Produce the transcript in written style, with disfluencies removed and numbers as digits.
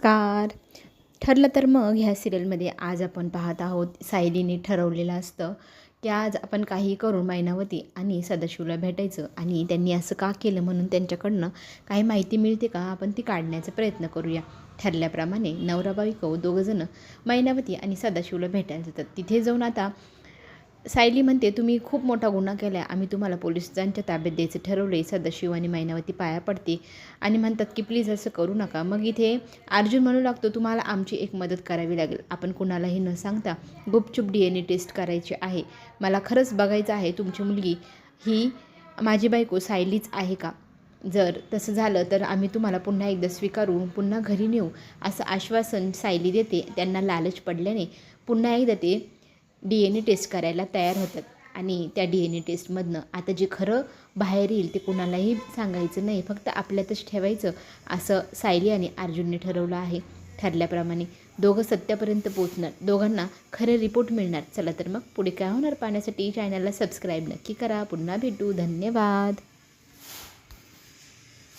Car ठरलं तर मग ह्या सिरियलमध्ये आज आपण पाहत आहोत सायलीने ठरवलेलं असतं की आज आपण काही करून मैनावती आणि सदाशिवला भेटायचं आणि त्यांनी असं का केलं म्हणून त्यांच्याकडनं काही माहिती मिळते का आपण ती काढण्याचा प्रयत्न करूया. ठरल्याप्रमाणे नवरा बायको दोघंजणं मैनावती आणि सदाशिवला भेटायला जातात. तिथे जाऊन आता सायली म्हणते, तुम्ही खूप मोठा गुन्हा केला आहे, आम्ही तुम्हाला पोलिसांच्या ताब्यात द्यायचं ठरवलं आहे. सदाशिव आणि मैनावती पाया पडते आणि म्हणतात की प्लीज असं करू नका. मग इथे अर्जुन म्हणू लागतो, तुम्हाला आमची एक मदत करावी लागेल. आपण कुणालाही न सांगता गुपचूप DNA टेस्ट करायची आहे. मला खरंच बघायचं आहे तुमची मुलगी ही माझी बायको सायलीच आहे का. जर तसं झालं तर आम्ही तुम्हाला पुन्हा एकदा स्वीकारून पुन्हा घरी नेऊ असं आश्वासन सायली देते. त्यांना लालच पडल्याने पुन्हा एकदा ते DNA टेस्ट करायला तयार होतात आणि त्या DNA टेस्टमधनं आता जे खरं बाहेर येईल ते कुणालाही सांगायचं नाही, फक्त आपल्यातच ठेवायचं असं सायली आणि अर्जुनने ठरवलं आहे. ठरल्याप्रमाणे दोघं सत्यापर्यंत पोहोचणार, दोघांना खरे रिपोर्ट मिळणार. चला तर मग पुढे काय होणार पाहण्यासाठी चॅनलला सबस्क्राईब नक्की करा. पुन्हा भेटू. धन्यवाद.